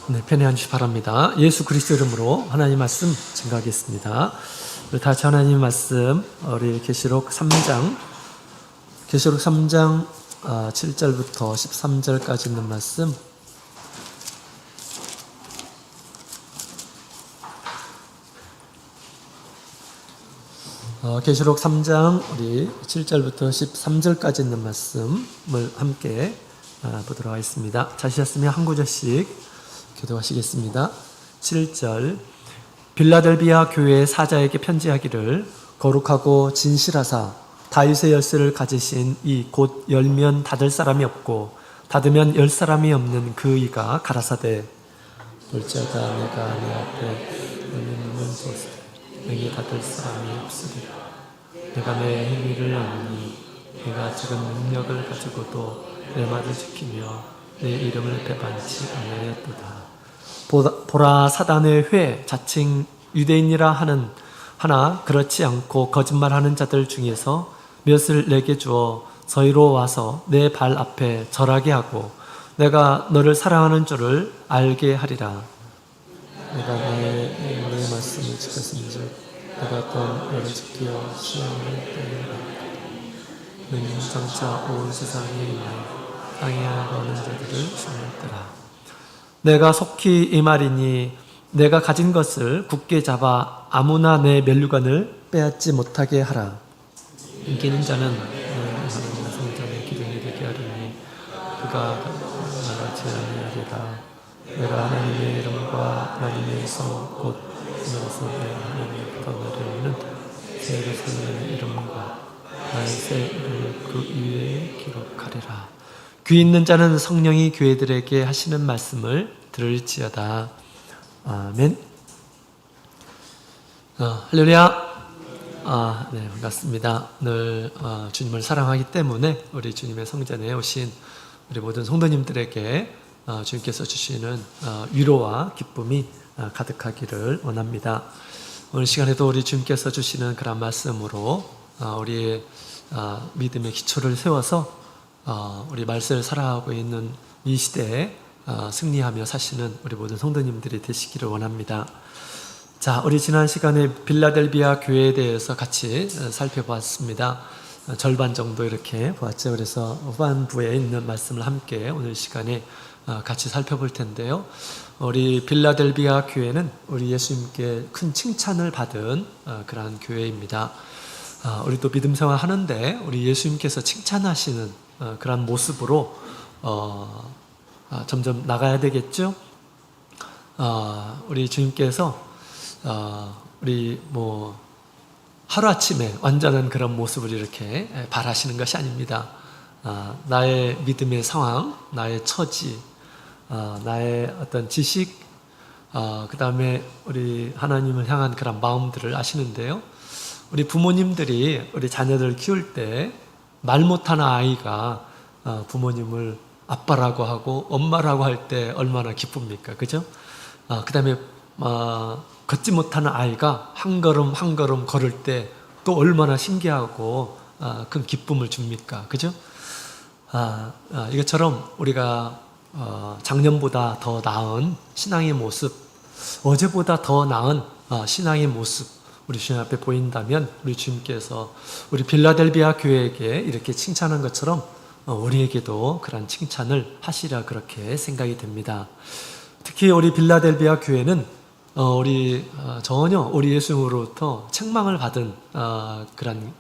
네, 편히 앉으시 바랍니다. 예수 그리스도 이름으로 하나님 말씀 증거하겠습니다. 우리 다시 하나님 말씀, 우리 계시록 3장 7절부터 13절까지 있는 말씀, 계시록 3장 우리 7절부터 13절까지 있는 말씀을 함께 보도록 하겠습니다. 자시셨으면 한 구절씩 기도하시겠습니다. 7절, 빌라델비아 교회의 사자에게 편지하기를, 거룩하고 진실하사 다윗의 열쇠를 가지신 이 곧 열면 닫을 사람이 없고 닫으면 열 사람이 없는 그 이가 가라사대, 볼지어다 내가 내 앞에 열면 두었으되 내게 닫을 사람이 없으리라. 내가 내 행위를 아느니 내가 지금 능력을 가지고도 내 말을 지키며 내 이름을 배반치 아니하였도다. 보라, 사단의 회 자칭 유대인이라 하나 그렇지 않고 거짓말하는 자들 중에서 몇을 내게 주어 저희로 와서 내 발 앞에 절하게 하고 내가 너를 사랑하는 줄을 알게 하리라. 내가 너의 말씀을 지켰은즉 내가 또 너를 지켜 시험을 빼리라. 너는 장차 온 세상에 땅에 하는 자들을 주었더라. 내가 속히 이 말이니 내가 가진 것을 굳게 잡아 아무나 내 면류관을 빼앗지 못하게 하라. 이기는 자는 하나님의 성전의 기둥이 되게 하리니 그가 나가지 아니하리라. 내가 하나님의 이름과 하나님의 성 곧 하늘에서 내 하나님의 법을 내리는 새 예루살렘의 이름과 나의 새 이름을 그 위에 기록하리라. 귀 있는 자는 성령이 교회들에게 하시는 말씀을 들을지어다. 아멘. 할렐루야. 네, 반갑습니다. 늘 주님을 사랑하기 때문에 우리 주님의 성전에 오신 우리 모든 성도님들에게 주님께서 주시는 위로와 기쁨이 가득하기를 원합니다. 오늘 시간에도 우리 주님께서 주시는 그런 말씀으로 우리의 믿음의 기초를 세워서 우리 말세를 살아가고 있는 이 시대에 승리하며 사시는 우리 모든 성도님들이 되시기를 원합니다. 자, 우리 지난 시간에 빌라델비아 교회에 대해서 같이 살펴보았습니다. 절반 정도 이렇게 보았죠. 그래서 후반부에 있는 말씀을 함께 오늘 시간에 같이 살펴볼 텐데요. 우리 빌라델비아 교회는 우리 예수님께 큰 칭찬을 받은 그러한 교회입니다. 우리도 믿음 생활 하는데 우리 예수님께서 칭찬하시는 그런 모습으로 점점 나가야 되겠죠. 우리 주님께서 우리 하루아침에 완전한 그런 모습을 이렇게 바라시는 것이 아닙니다. 나의 믿음의 상황, 나의 처지, 나의 어떤 지식, 그 다음에 우리 하나님을 향한 그런 마음들을 아시는데요. 우리 부모님들이 우리 자녀들을 키울 때 말 못하는 아이가 부모님을 아빠라고 하고 엄마라고 할 때 얼마나 기쁩니까? 그죠? 그 다음에 걷지 못하는 아이가 한 걸음 한 걸음 걸을 때 또 얼마나 신기하고 큰 기쁨을 줍니까? 그죠? 이것처럼 우리가 작년보다 더 나은 신앙의 모습, 어제보다 더 나은 신앙의 모습 우리 주님 앞에 보인다면 우리 주님께서 우리 빌라델비아 교회에게 이렇게 칭찬한 것처럼 우리에게도 그런 칭찬을 하시리라 그렇게 생각이 됩니다. 특히 우리 빌라델비아 교회는 전혀 우리 예수님으로부터 책망을 받은 그런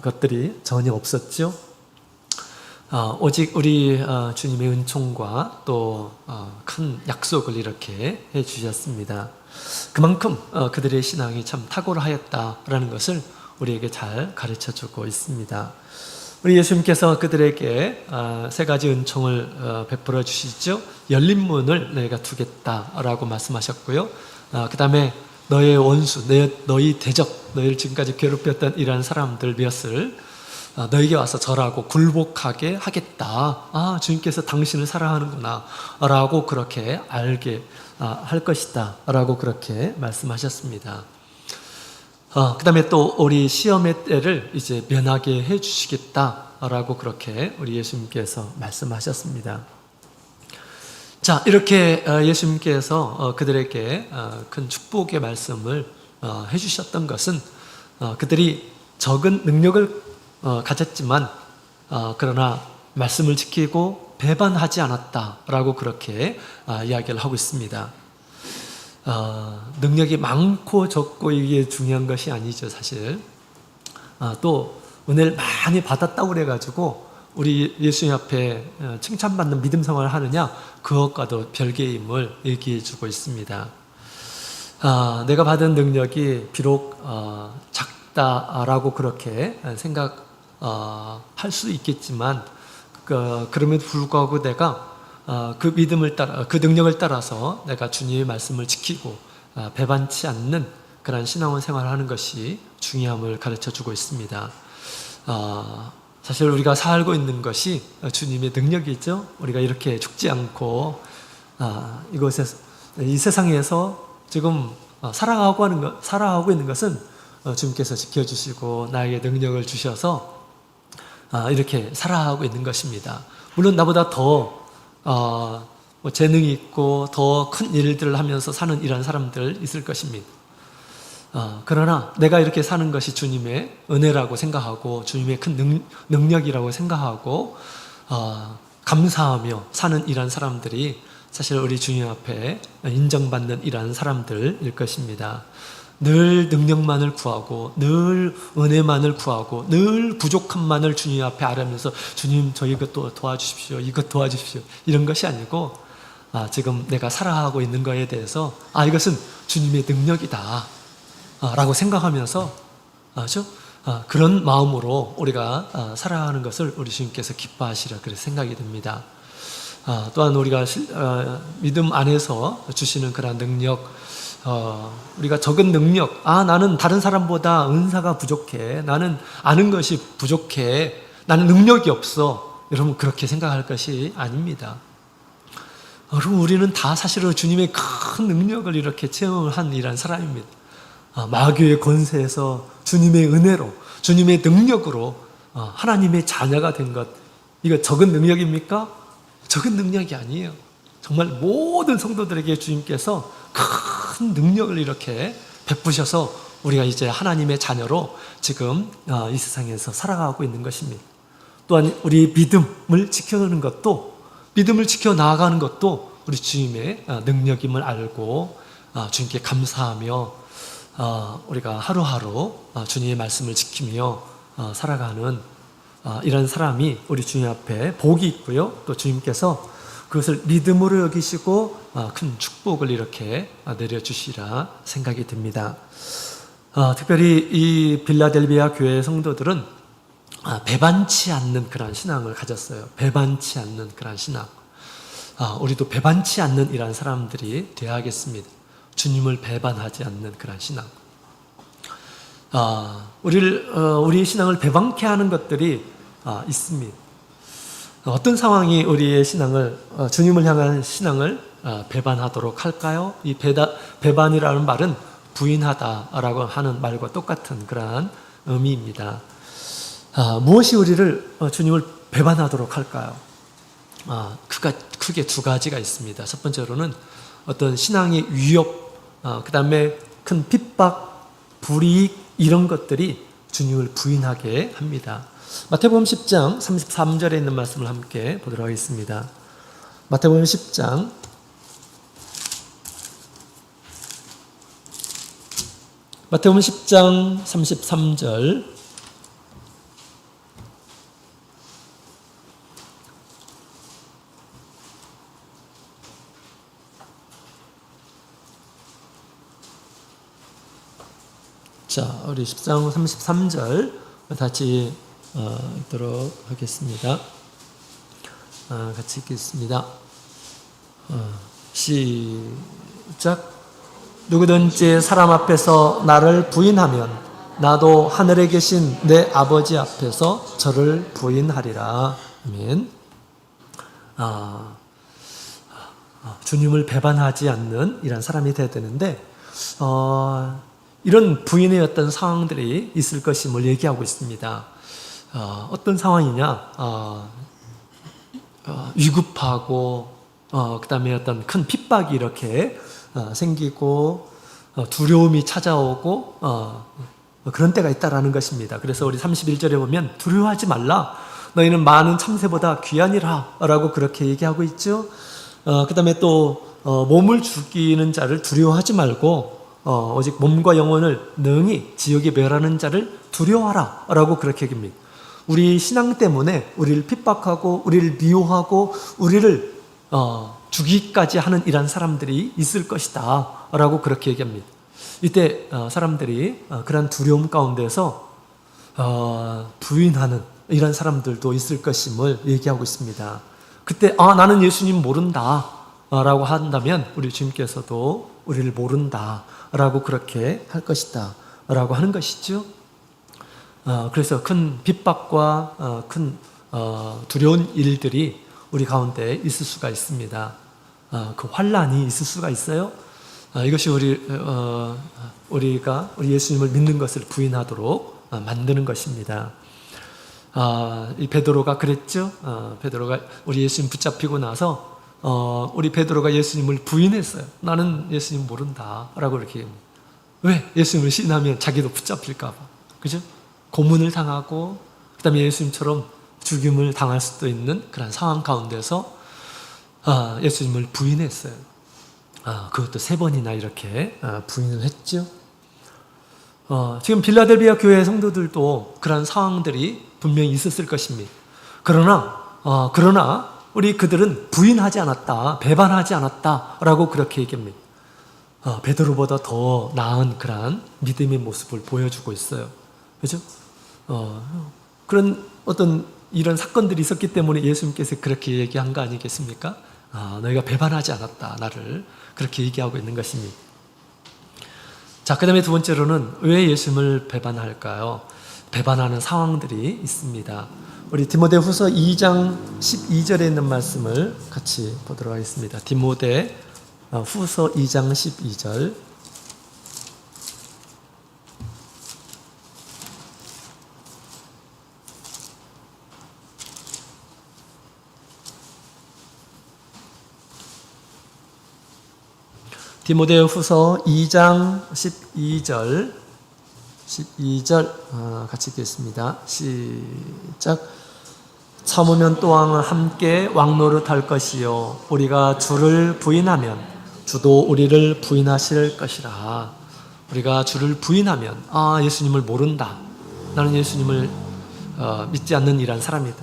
것들이 전혀 없었죠. 오직 우리 주님의 은총과 또 큰 약속을 이렇게 해주셨습니다. 그만큼 그들의 신앙이 참 탁월하였다라는 것을 우리에게 잘 가르쳐주고 있습니다. 우리 예수님께서 그들에게 세 가지 은총을 베풀어 주시죠. 열린 문을 내가 두겠다라고 말씀하셨고요. 그 다음에 너의 원수, 너희 대적, 너희를 지금까지 괴롭혔던 이러한 사람들 몇을 너에게 와서 절하고 굴복하게 하겠다. 주님께서 당신을 사랑하는구나 라고 그렇게 알게 할 것이다 라고 그렇게 말씀하셨습니다. 그 다음에 또 우리 시험의 때를 이제 면하게 해 주시겠다 라고 그렇게 우리 예수님께서 말씀하셨습니다. 자, 이렇게 예수님께서 그들에게 큰 축복의 말씀을 해주셨던 것은 그들이 적은 능력을 가졌지만 그러나 말씀을 지키고 배반하지 않았다라고 그렇게 이야기를 하고 있습니다. 능력이 많고 적고 이게 중요한 것이 아니죠, 사실. 또 은혜를 많이 받았다고 그래가지고 우리 예수님 앞에 칭찬받는 믿음 생활을 하느냐, 그것과도 별개의 힘을 얘기해 주고 있습니다. 내가 받은 능력이 비록 작다라고 그렇게 생각할 수 있겠지만 그럼에도 불구하고 내가 그 믿음을 따라, 그 능력을 따라서 내가 주님의 말씀을 지키고 배반치 않는 그런 신앙원 생활을 하는 것이 중요함을 가르쳐 주고 있습니다. 사실 우리가 살고 있는 것이 주님의 능력이죠. 우리가 이렇게 죽지 않고 이 세상에서 지금 살아가고 있는 것은 주님께서 지켜주시고 나에게 능력을 주셔서 이렇게 살아가고 있는 것입니다. 물론 나보다 더 재능이 있고 더 큰 일들을 하면서 사는 이런 사람들 있을 것입니다. 그러나 내가 이렇게 사는 것이 주님의 은혜라고 생각하고 주님의 큰 능력이라고 생각하고 감사하며 사는 이런 사람들이 사실 우리 주님 앞에 인정받는 이런 사람들일 것입니다. 늘 능력만을 구하고 늘 은혜만을 구하고 늘 부족함만을 주님 앞에 아뢰면서 주님 저 이것 도와주십시오, 이것 도와주십시오, 이런 것이 아니고 지금 내가 살아가고 있는 것에 대해서 이것은 주님의 능력이다 라고 생각하면서 그런 마음으로 우리가 살아가는 것을 우리 주님께서 기뻐하시라 그렇게 생각이 듭니다. 또한 우리가 믿음 안에서 주시는 그런 능력, 우리가 적은 능력, 나는 다른 사람보다 은사가 부족해, 나는 아는 것이 부족해, 나는 능력이 없어, 여러분 그렇게 생각할 것이 아닙니다. 여러분 우리는 다 사실은 주님의 큰 능력을 이렇게 체험을 한 이런 사람입니다. 마귀의 권세에서 주님의 은혜로, 주님의 능력으로 하나님의 자녀가 된 것, 이거 적은 능력입니까? 적은 능력이 아니에요. 정말 모든 성도들에게 주님께서 큰 능력을 이렇게 베푸셔서 우리가 이제 하나님의 자녀로 지금 이 세상에서 살아가고 있는 것입니다. 또한 우리 믿음을 지켜가는 것도, 믿음을 지켜 나아가는 것도 우리 주님의 능력임을 알고 주님께 감사하며 우리가 하루하루 주님의 말씀을 지키며 살아가는 이런 사람이 우리 주님 앞에 복이 있고요. 또 주님께서 그것을 믿음으로 여기시고 큰 축복을 이렇게 내려주시라 생각이 듭니다. 특별히 이 빌라델비아 교회 성도들은 배반치 않는 그런 신앙을 가졌어요. 배반치 않는 그런 신앙. 우리도 배반치 않는 이런 사람들이 되어야겠습니다. 주님을 배반하지 않는 그런 신앙. 우리의 신앙을 배반케 하는 것들이 있습니다. 어떤 상황이 우리의 신앙을, 주님을 향한 신앙을 배반하도록 할까요? 이 배반이라는 말은 부인하다라고 하는 말과 똑같은 그러한 의미입니다. 무엇이 우리를 주님을 배반하도록 할까요? 크게 두 가지가 있습니다. 첫 번째로는 어떤 신앙의 위협, 그 다음에 큰 핍박, 불이익 이런 것들이 주님을 부인하게 합니다. 마태복음 10장 33절에 있는 말씀을 함께 보도록 하겠습니다. 마태복음 10장 33절 자, 우리 10장 33절 같이 읽도록 하겠습니다. 같이 읽겠습니다. 시작. 누구든지 사람 앞에서 나를 부인하면 나도 하늘에 계신 내 아버지 앞에서 저를 부인하리라. 아멘. 주님을 배반하지 않는 이런 사람이 되어야 되는데 이런 부인의 어떤 상황들이 있을 것임을 얘기하고 있습니다. 어떤 상황이냐? 위급하고 그다음에 어떤 큰 핍박이 이렇게 생기고 두려움이 찾아오고 그런 때가 있다라는 것입니다. 그래서 우리 31절에 보면 두려워하지 말라. 너희는 많은 참새보다 귀하니라 라고 그렇게 얘기하고 있죠. 그다음에 또 몸을 죽이는 자를 두려워하지 말고 오직 몸과 영혼을 능히 지옥에 멸하는 자를 두려워하라 라고 그렇게 얘기합니다. 우리 신앙 때문에 우리를 핍박하고 우리를 미워하고 우리를 죽이기까지 하는 이런 사람들이 있을 것이다 라고 그렇게 얘기합니다. 이때 사람들이 그런 두려움 가운데서 부인하는 이런 사람들도 있을 것임을 얘기하고 있습니다. 그때 나는 예수님 모른다 라고 한다면 우리 주님께서도 우리를 모른다 라고 그렇게 할 것이다 라고 하는 것이죠. 그래서 큰 핍박과 큰 두려운 일들이 우리 가운데 있을 수가 있습니다. 그 환난이 있을 수가 있어요. 이것이 우리가 우리 예수님을 믿는 것을 부인하도록 만드는 것입니다. 이 베드로가 그랬죠. 베드로가 우리 예수님 붙잡히고 나서 우리 베드로가 예수님을 부인했어요. 나는 예수님 모른다 라고 이렇게. 왜? 예수님을 신하면 자기도 붙잡힐까 봐. 그죠? 고문을 당하고 그다음에 예수님처럼 죽임을 당할 수도 있는 그런 상황 가운데서 예수님을 부인했어요. 그것도 3번이나 이렇게 부인을 했죠. 지금 빌라델비아 교회 성도들도 그런 상황들이 분명히 있었을 것입니다. 그러나 우리 그들은 부인하지 않았다, 배반하지 않았다라고 그렇게 얘기합니다. 베드로보다 더 나은 그런 믿음의 모습을 보여주고 있어요. 그죠? 그런 어떤 이런 사건들이 있었기 때문에 예수님께서 그렇게 얘기한 거 아니겠습니까? 너희가 배반하지 않았다, 나를. 그렇게 얘기하고 있는 것입니다. 자, 그 다음에 두 번째로는 왜 예수님을 배반할까요? 배반하는 상황들이 있습니다. 우리 디모데후서 2장 12절에 있는 말씀을 같이 보도록 하겠습니다. 디모데 후서 2장 12절. 디모데후서 2장 12절 같이 읽겠습니다. 시작. 참으면 또한 함께 왕노릇할 것이요 우리가 주를 부인하면 주도 우리를 부인하실 것이라. 우리가 주를 부인하면 예수님을 모른다, 나는 예수님을 믿지 않는 이란 사람이다,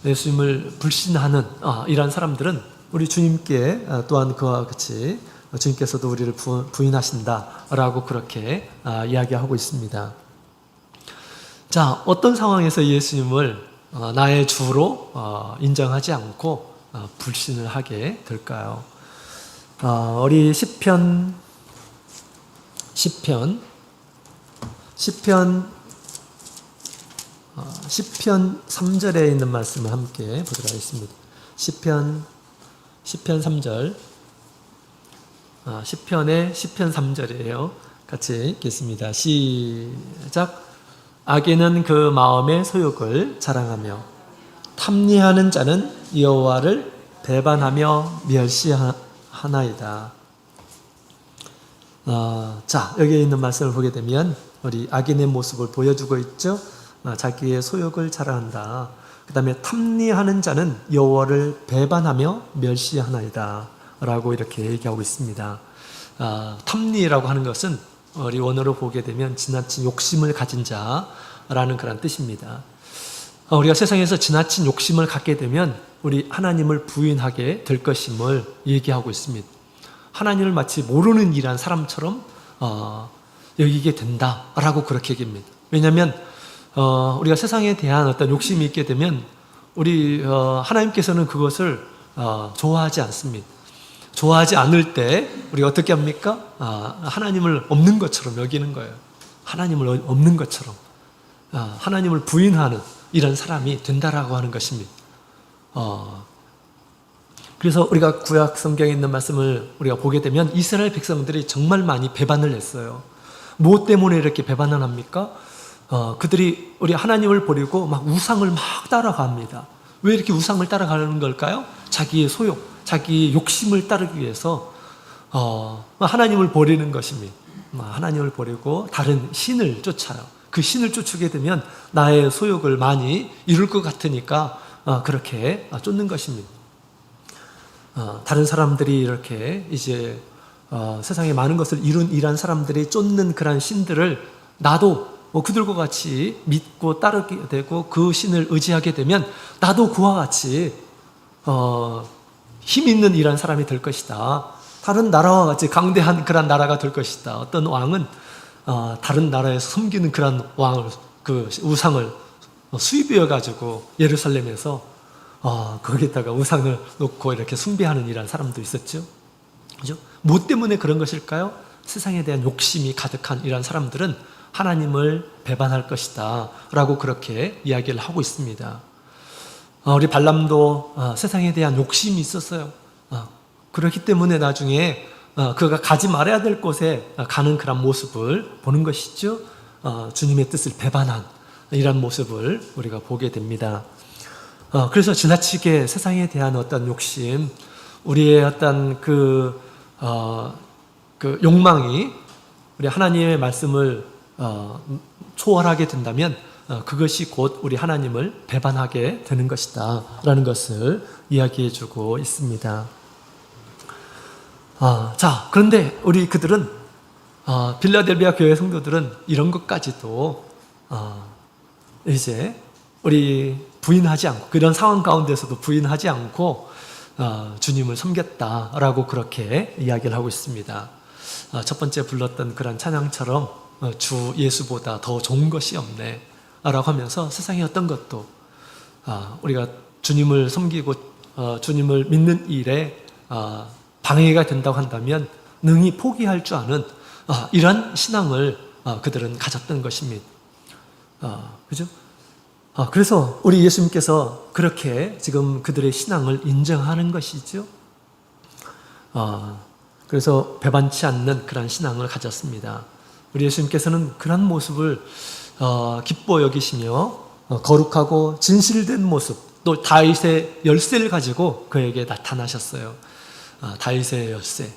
예수님을 불신하는 이란 사람들은 우리 주님께 또한 그와 같이 주님께서도 우리를 부인하신다라고 그렇게 이야기하고 있습니다. 자, 어떤 상황에서 예수님을 나의 주로 인정하지 않고 불신을 하게 될까요? 우리 시편 3절에 있는 말씀을 함께 보도록 하겠습니다. 시편 3절. 시편의 시편 3절이에요. 같이 읽겠습니다. 시작. 악인은 그 마음의 소욕을 자랑하며 탐리하는 자는 여호와를 배반하며 멸시하나이다. 자, 여기에 있는 말씀을 보게 되면 우리 악인의 모습을 보여주고 있죠. 자기의 소욕을 자랑한다. 그 다음에 탐리하는 자는 여호와를 배반하며 멸시하나이다 라고 이렇게 얘기하고 있습니다. 탐리라고 하는 것은 우리 원어로 보게 되면 지나친 욕심을 가진 자라는 그런 뜻입니다. 우리가 세상에서 지나친 욕심을 갖게 되면 우리 하나님을 부인하게 될 것임을 얘기하고 있습니다. 하나님을 마치 모르는 일한 사람처럼 여기게 된다라고 그렇게 얘기합니다. 왜냐하면 우리가 세상에 대한 어떤 욕심이 있게 되면 우리 하나님께서는 그것을 좋아하지 않습니다. 좋아하지 않을 때 우리가 어떻게 합니까? 하나님을 없는 것처럼 여기는 거예요. 하나님을 없는 것처럼 하나님을 부인하는 이런 사람이 된다라고 하는 것입니다. 그래서 우리가 구약 성경에 있는 말씀을 우리가 보게 되면 이스라엘 백성들이 정말 많이 배반을 했어요. 무엇 때문에 이렇게 배반을 합니까? 그들이 우리 하나님을 버리고 막 우상을 막 따라갑니다. 왜 이렇게 우상을 따라가는 걸까요? 자기의 소욕, 자기 욕심을 따르기 위해서 하나님을 버리는 것입니다. 하나님을 버리고 다른 신을 쫓아요. 그 신을 쫓게 되면 나의 소욕을 많이 이룰 것 같으니까 그렇게 쫓는 것입니다. 다른 사람들이 이렇게 이제 세상에 많은 것을 이룬 사람들이 쫓는 그러한 신들을 나도 그들과 같이 믿고 따르게 되고 그 신을 의지하게 되면 나도 그와 같이 힘 있는 이러한 사람이 될 것이다. 다른 나라와 같이 강대한 그런 나라가 될 것이다. 어떤 왕은 다른 나라에서 섬기는 그런 왕을 그 우상을 수입해 가지고 예루살렘에서 거기다가 우상을 놓고 이렇게 숭배하는 이런 사람도 있었죠. 그죠? 뭐 때문에 그런 것일까요? 세상에 대한 욕심이 가득한 이런 사람들은 하나님을 배반할 것이다 라고 그렇게 이야기를 하고 있습니다. 우리 발람도 세상에 대한 욕심이 있었어요. 그렇기 때문에 나중에 그가 가지 말아야 될 곳에 가는 그런 모습을 보는 것이죠. 주님의 뜻을 배반한 이런 모습을 우리가 보게 됩니다. 그래서 지나치게 세상에 대한 어떤 욕심, 우리의 어떤 그 욕망이 우리 하나님의 말씀을 초월하게 된다면 그것이 곧 우리 하나님을 배반하게 되는 것이다 라는 것을 이야기해 주고 있습니다. 자, 그런데 우리 그들은 빌라델비아 교회 성도들은 이런 것까지도 이제 우리 부인하지 않고 그런 상황 가운데서도 부인하지 않고 주님을 섬겼다라고 그렇게 이야기를 하고 있습니다. 첫 번째 불렀던 그런 찬양처럼 주 예수보다 더 좋은 것이 없네 라고 하면서 세상의 어떤 것도 우리가 주님을 섬기고 주님을 믿는 일에 방해가 된다고 한다면 능히 포기할 줄 아는 이러한 신앙을 그들은 가졌던 것입니다. 그죠? 그래서 우리 예수님께서 그렇게 지금 그들의 신앙을 인정하는 것이죠. 그래서 배반치 않는 그런 신앙을 가졌습니다. 우리 예수님께서는 그런 모습을 기뻐 여기시며 거룩하고 진실된 모습, 또 다윗의 열쇠를 가지고 그에게 나타나셨어요. 다윗의 열쇠.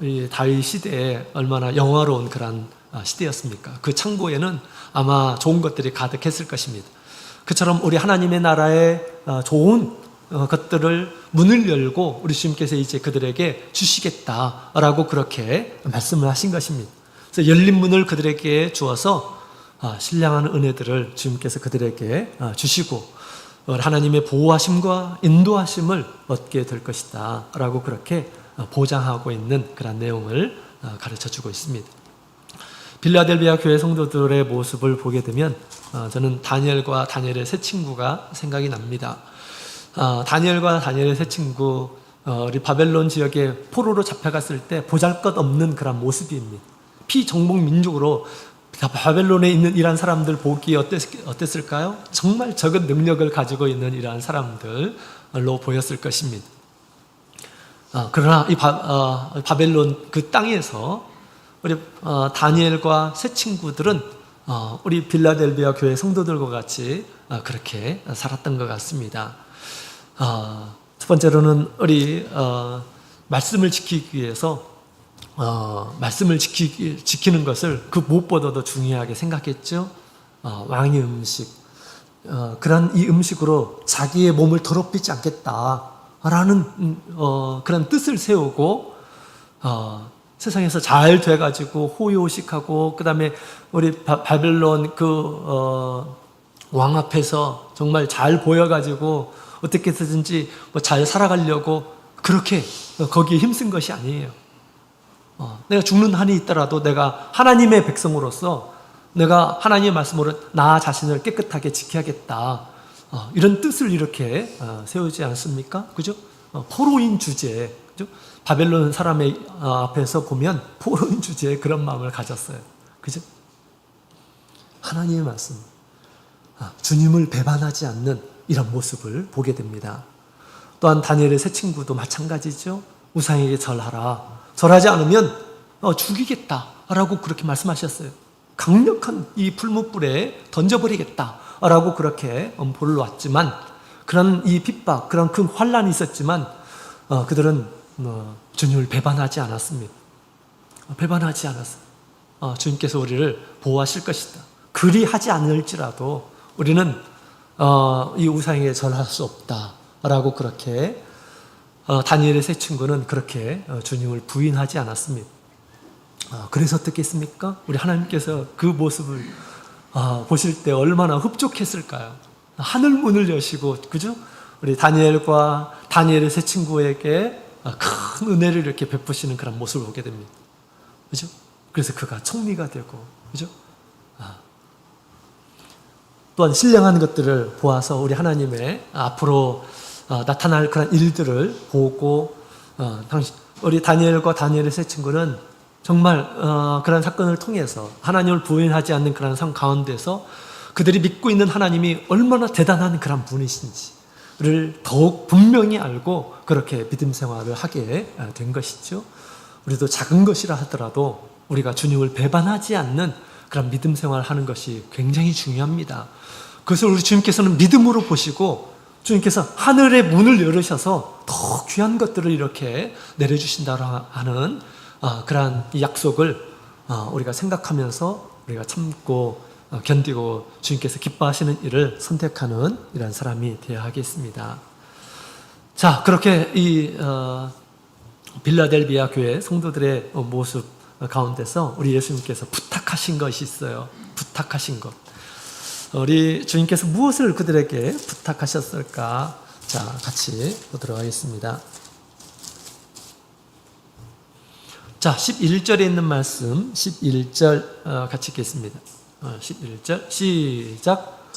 이 다윗 시대에 얼마나 영화로운 그런 시대였습니까? 그 창고에는 아마 좋은 것들이 가득했을 것입니다. 그처럼 우리 하나님의 나라의 좋은 것들을 문을 열고 우리 주님께서 이제 그들에게 주시겠다라고 그렇게 말씀을 하신 것입니다. 그래서 열린 문을 그들에게 주어서 신령한 은혜들을 주님께서 그들에게 주시고 하나님의 보호하심과 인도하심을 얻게 될 것이다 라고 그렇게 보장하고 있는 그런 내용을 가르쳐주고 있습니다. 빌라델비아 교회 성도들의 모습을 보게 되면 저는 다니엘과 다니엘의 세 친구가 생각이 납니다. 다니엘과 다니엘의 세 친구, 우리 바벨론 지역에 포로로 잡혀갔을 때 보잘것없는 그런 모습입니다. 피정복 민족으로 바벨론에 있는 이러한 사람들 보기에 어땠을까요? 정말 적은 능력을 가지고 있는 이러한 사람들로 보였을 것입니다. 그러나 이 바벨론 그 땅에서 우리 다니엘과 세 친구들은 우리 빌라델비아 교회 성도들과 같이 그렇게 살았던 것 같습니다. 첫 번째로는 우리 말씀을 지키기 위해서 말씀을 지키는 것을 그 무엇보다도 중요하게 생각했죠. 왕의 음식, 그런 이 음식으로 자기의 몸을 더럽히지 않겠다라는 그런 뜻을 세우고 세상에서 잘 돼가지고 호요식하고 그 다음에 우리 바벨론 그 왕 앞에서 정말 잘 보여가지고 어떻게 해서든지 잘 살아가려고 그렇게 거기에 힘쓴 것이 아니에요. 내가 죽는 한이 있더라도 내가 하나님의 백성으로서 내가 하나님의 말씀으로 나 자신을 깨끗하게 지켜야겠다. 이런 뜻을 이렇게 세우지 않습니까? 그죠? 포로인 주제에, 그죠? 바벨론 사람의 앞에서 보면 포로인 주제에 그런 마음을 가졌어요. 그죠? 하나님의 말씀, 주님을 배반하지 않는 이런 모습을 보게 됩니다. 또한 다니엘의 세 친구도 마찬가지죠. 우상에게 절하라. 절하지 않으면 죽이겠다라고 그렇게 말씀하셨어요. 강력한 이 풀무불에 던져버리겠다라고 그렇게 엄포를 놨지만 그런 이 핍박, 그런 큰 환란이 있었지만 그들은 주님을 배반하지 않았습니다. 배반하지 않았어요. 주님께서 우리를 보호하실 것이다. 그리하지 않을지라도 우리는 이 우상에게 절할 수 없다라고 그렇게 다니엘의 세 친구는 그렇게 주님을 부인하지 않았습니다. 그래서 어떻게 했습니까? 우리 하나님께서 그 모습을 보실 때 얼마나 흡족했을까요? 하늘 문을 여시고, 그죠? 우리 다니엘과 다니엘의 세 친구에게 큰 은혜를 이렇게 베푸시는 그런 모습을 보게 됩니다. 그죠? 그래서 그가 총리가 되고, 그죠? 또한 신령한 것들을 보아서 우리 하나님의 앞으로 나타날 그런 일들을 보고, 우리 다니엘과 다니엘의 세 친구는 정말 그런 사건을 통해서 하나님을 부인하지 않는 그런 삶 가운데서 그들이 믿고 있는 하나님이 얼마나 대단한 그런 분이신지를 더욱 분명히 알고 그렇게 믿음 생활을 하게 된 것이죠. 우리도 작은 것이라 하더라도 우리가 주님을 배반하지 않는 그런 믿음 생활을 하는 것이 굉장히 중요합니다. 그것을 우리 주님께서는 믿음으로 보시고 주님께서 하늘의 문을 열으셔서 더 귀한 것들을 이렇게 내려주신다고 하는 그러한 약속을 우리가 생각하면서 우리가 참고 견디고 주님께서 기뻐하시는 일을 선택하는 이런 사람이 되어야 하겠습니다. 자, 그렇게 이 빌라델비아 교회 성도들의 모습 가운데서 우리 예수님께서 부탁하신 것이 있어요. 부탁하신 것. 우리 주님께서 무엇을 그들에게 부탁하셨을까? 자, 같이 보도록 하겠습니다. 자, 11절에 있는 말씀, 11절 같이 읽겠습니다. 11절 시작.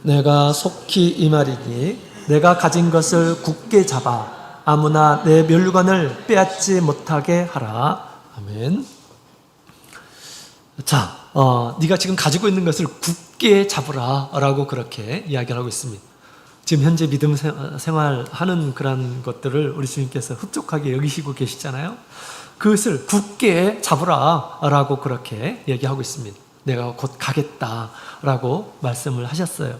내가 속히 임하리니 내가 가진 것을 굳게 잡아 아무나 내 면류관을 빼앗지 못하게 하라. 아멘. 자, 네가 지금 가지고 있는 것을 굳게 잡으라 라고 그렇게 이야기를 하고 있습니다. 지금 현재 믿음 생활하는 그런 것들을 우리 주님께서 흡족하게 여기시고 계시잖아요. 그것을 굳게 잡으라 라고 그렇게 얘기하고 있습니다. 내가 곧 가겠다 라고 말씀을 하셨어요.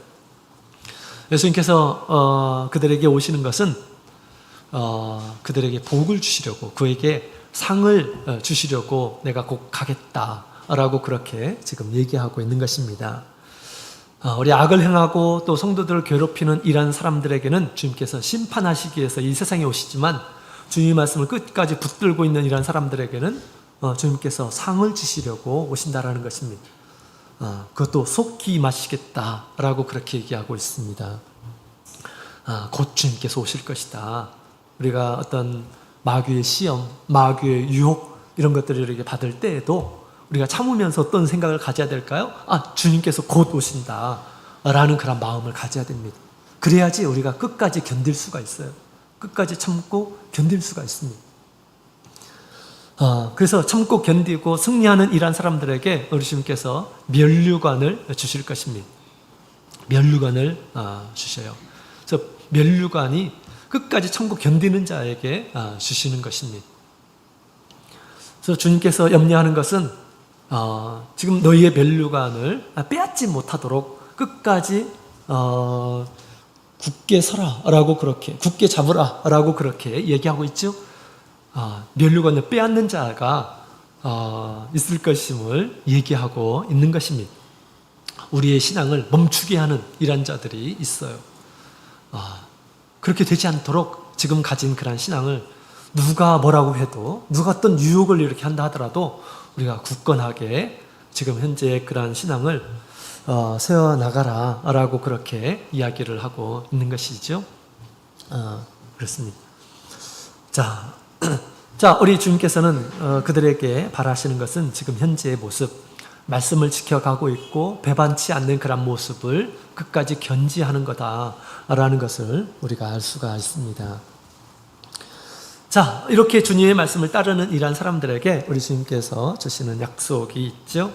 예수님께서 그들에게 오시는 것은 그들에게 복을 주시려고, 그에게 상을 주시려고 내가 곧 가겠다 라고 그렇게 지금 얘기하고 있는 것입니다. 우리 악을 행하고 또 성도들을 괴롭히는 이런 사람들에게는 주님께서 심판하시기 위해서 이 세상에 오시지만 주님의 말씀을 끝까지 붙들고 있는 이런 사람들에게는 주님께서 상을 주시려고 오신다라는 것입니다. 그것도 속히 임하시겠다라고 그렇게 얘기하고 있습니다. 곧 주님께서 오실 것이다. 우리가 어떤 마귀의 시험, 마귀의 유혹 이런 것들을 이렇게 받을 때에도 우리가 참으면서 어떤 생각을 가져야 될까요? 주님께서 곧 오신다라는 그런 마음을 가져야 됩니다. 그래야지 우리가 끝까지 견딜 수가 있어요. 끝까지 참고 견딜 수가 있습니다. 그래서 참고 견디고 승리하는 이러한 사람들에게 우리 주님께서 면류관을 주실 것입니다. 면류관을 주셔요. 그래서 면류관이 끝까지 참고 견디는 자에게 주시는 것입니다. 그래서 주님께서 염려하는 것은 지금 너희의 면류관을 빼앗지 못하도록 끝까지 굳게 서라 라고 그렇게, 굳게 잡으라 라고 그렇게 얘기하고 있죠. 면류관을 빼앗는 자가 있을 것임을 얘기하고 있는 것입니다. 우리의 신앙을 멈추게 하는 이런 자들이 있어요. 그렇게 되지 않도록 지금 가진 그런 신앙을 누가 뭐라고 해도, 누가 어떤 유혹을 이렇게 한다 하더라도 우리가 굳건하게 지금 현재 그런 신앙을 세워나가라 라고 그렇게 이야기를 하고 있는 것이죠. 그렇습니다. 자, 우리 주님께서는 그들에게 바라시는 것은 지금 현재의 모습, 말씀을 지켜가고 있고 배반치 않는 그런 모습을 끝까지 견지하는 거다라는 것을 우리가 알 수가 있습니다. 자, 이렇게 주님의 말씀을 따르는 이러한 사람들에게 우리 주님께서 주시는 약속이 있죠.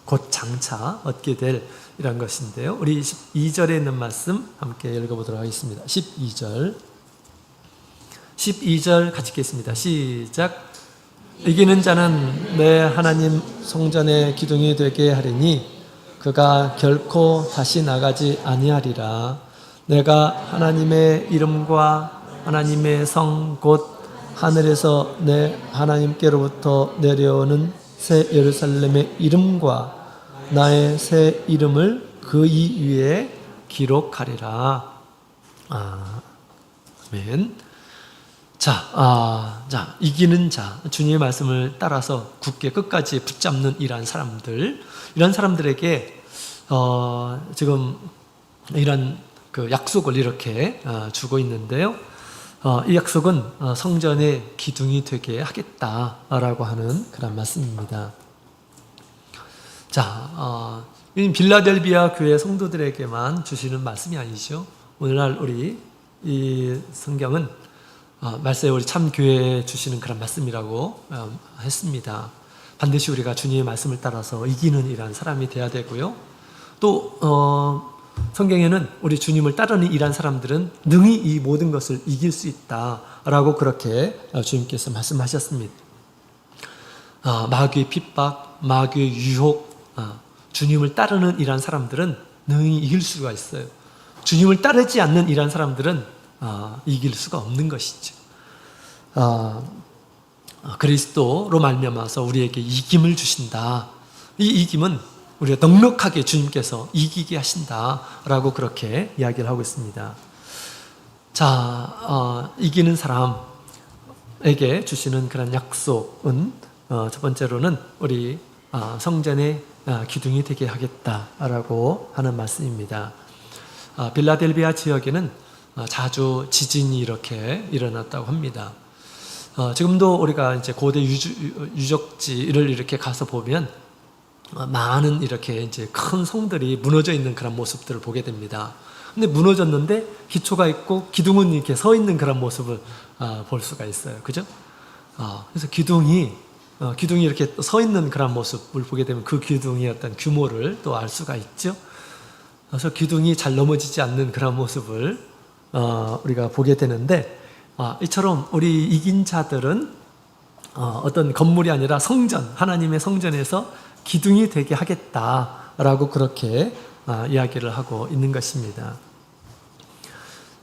곧 장차 얻게 될 이런 것인데요. 우리 12절에 있는 말씀 함께 읽어보도록 하겠습니다. 12절 같이 읽겠습니다. 시작. 이기는 자는 내 하나님 성전의 기둥이 되게 하리니 그가 결코 다시 나가지 아니하리라. 내가 하나님의 이름과 하나님의 성 곧 하늘에서 내 하나님께로부터 내려오는 새 예루살렘의 이름과 나의 새 이름을 그 이 위에 기록하리라. 아멘. 자, 이기는 자, 주님의 말씀을 따라서 굳게 끝까지 붙잡는 이러한 사람들에게 지금 이런 그 약속을 이렇게 주고 있는데요. 이 약속은 성전의 기둥이 되게 하겠다라고 하는 그런 말씀입니다. 자, 이 빌라델비아 교회 성도들에게만 주시는 말씀이 아니죠. 오늘날 우리 이 성경은 말세 우리 참 교회에 주시는 그런 말씀이라고 했습니다. 반드시 우리가 주님의 말씀을 따라서 이기는 이러한 사람이 돼야 되고요. 또 성경에는 우리 주님을 따르는 이러한 사람들은 능히 이 모든 것을 이길 수 있다라고 그렇게 주님께서 말씀하셨습니다. 마귀의 핍박, 마귀의 유혹, 주님을 따르는 이러한 사람들은 능히 이길 수가 있어요. 주님을 따르지 않는 이러한 사람들은 이길 수가 없는 것이죠. 그리스도로 말미암아서 우리에게 이김을 주신다. 이 이김은 우리가 넉넉하게 주님께서 이기게 하신다라고 그렇게 이야기를 하고 있습니다. 자, 이기는 사람에게 주시는 그런 약속은 첫 번째로는 우리 성전의 기둥이 되게 하겠다라고 하는 말씀입니다. 빌라델비아 지역에는 자주 지진이 이렇게 일어났다고 합니다. 지금도 우리가 이제 고대 유적지를 이렇게 가서 보면 많은 이렇게 이제 큰 성들이 무너져 있는 그런 모습들을 보게 됩니다. 근데 무너졌는데 기초가 있고 기둥은 이렇게 서 있는 그런 모습을 볼 수가 있어요. 그죠? 그래서 기둥이 이렇게 서 있는 그런 모습을 보게 되면 그 기둥의 어떤 규모를 또 알 수가 있죠. 그래서 기둥이 잘 넘어지지 않는 그런 모습을 우리가 보게 되는데, 이처럼 우리 이긴 자들은 어떤 건물이 아니라 성전, 하나님의 성전에서 기둥이 되게 하겠다라고 그렇게 이야기를 하고 있는 것입니다.